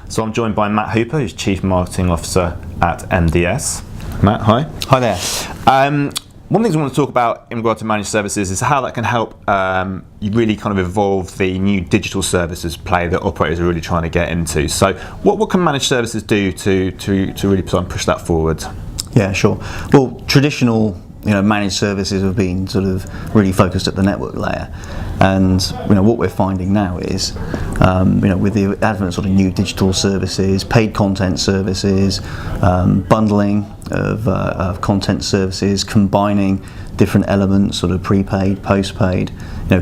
So I'm joined by Matt Hooper, who's Chief Marketing Officer at MDS. Matt, hi. Hi there. One of the things I want to talk about in regard to managed services is how that can help you really kind of evolve the new digital services play that operators are really trying to get into. So what can managed services do to really push that forward? Yeah, sure. Well, traditional managed services have been sort of really focused at the network layer, and what we're finding now is with the advent of sort of new digital services, paid content services, bundling of content services, combining different elements, sort of prepaid, postpaid,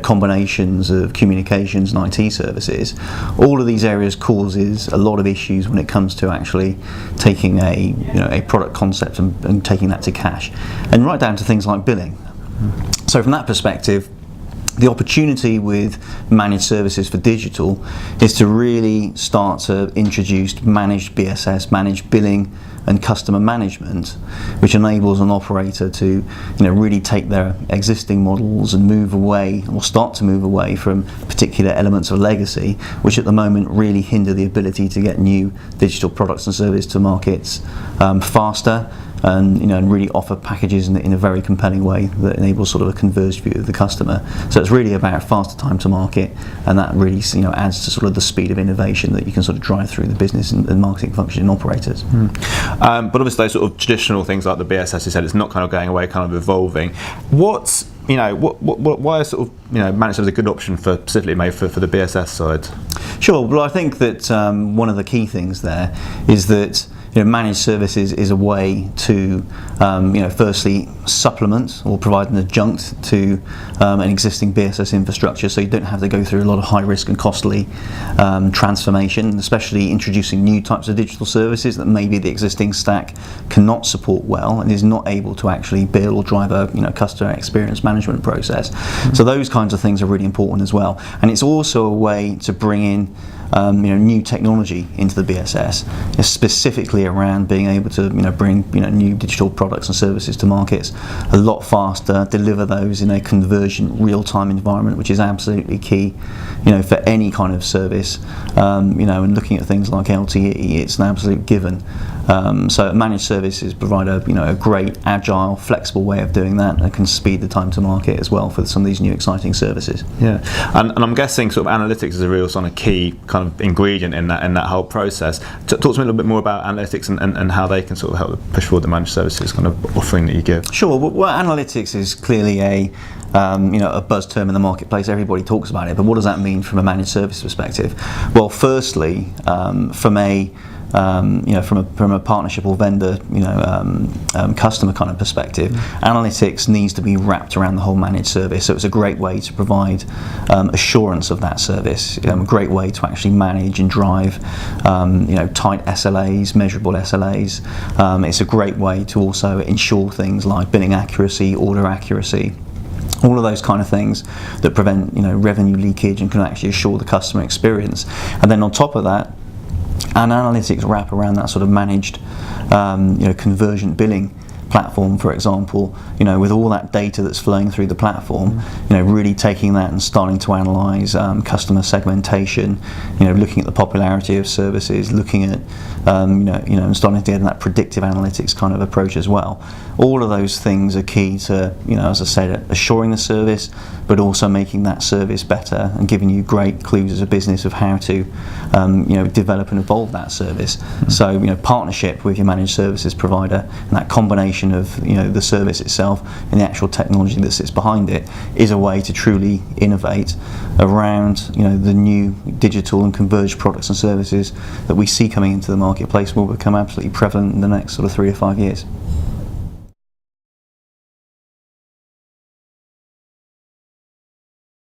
combinations of communications and IT services. All of these areas causes a lot of issues when it comes to actually taking a product concept and taking that to cash, and right down to things like billing. So from that perspective, the opportunity with managed services for digital is to really start to introduce managed BSS, managed billing and customer management, which enables an operator to really take their existing models and move away, or start to move away from particular elements of legacy, which at the moment really hinder the ability to get new digital products and services to markets faster, and really offer packages in a very compelling way that enables sort of a converged view of the customer. So it's really about faster time to market, and that really adds to sort of the speed of innovation that you can sort of drive through the business and marketing function in operators. But obviously those sort of traditional things like the BSS, you said, it's not kind of going away, kind of evolving. Why is sort of managed services a good option specifically made for the BSS side? Sure. Well, I think that one of the key things there is that managed services is a way to, firstly supplement or provide an adjunct to an existing BSS infrastructure, so you don't have to go through a lot of high risk and costly transformation, especially introducing new types of digital services that maybe the existing stack cannot support well and is not able to actually build or drive a customer experience management process. So those kinds of things are really important as well, and it's also a way to bring in new technology into the BSS, specifically around being able to bring new digital products and services to markets a lot faster, deliver those in a convergent real-time environment, which is absolutely key for any kind of service, and looking at things like LTE, it's an absolute given. So managed services provide a great, agile, flexible way of doing that, and can speed the time to market as well for some of these new exciting services. Yeah, and I'm guessing sort of analytics is a real sort of key kind of ingredient in that whole process. Talk to me a little bit more about analytics and how they can sort of help push forward the managed services kind of offering that you give. Sure. Well, analytics is clearly a buzz term in the marketplace. Everybody talks about it, but what does that mean from a managed service perspective? Well, firstly, from a partnership or vendor, customer kind of perspective, analytics needs to be wrapped around the whole managed service. So it's a great way to provide assurance of that service, a great way to actually manage and drive, tight SLAs, measurable SLAs. It's a great way to also ensure things like billing accuracy, order accuracy, all of those kind of things that prevent revenue leakage and can actually assure the customer experience. And then on top of that, and analytics wrap around that sort of managed, convergent billing platform, for example, with all that data that's flowing through the platform, really taking that and starting to analyse customer segmentation, looking at the popularity of services, looking at, and starting to get that predictive analytics kind of approach as well. All of those things are key to, as I said, assuring the service, but also making that service better and giving you great clues as a business of how to, develop and evolve that service. So, partnership with your managed services provider and that combination of the service itself and the actual technology that sits behind it is a way to truly innovate around the new digital and converged products and services that we see coming into the marketplace will become absolutely prevalent in the next sort of 3 to 5 years.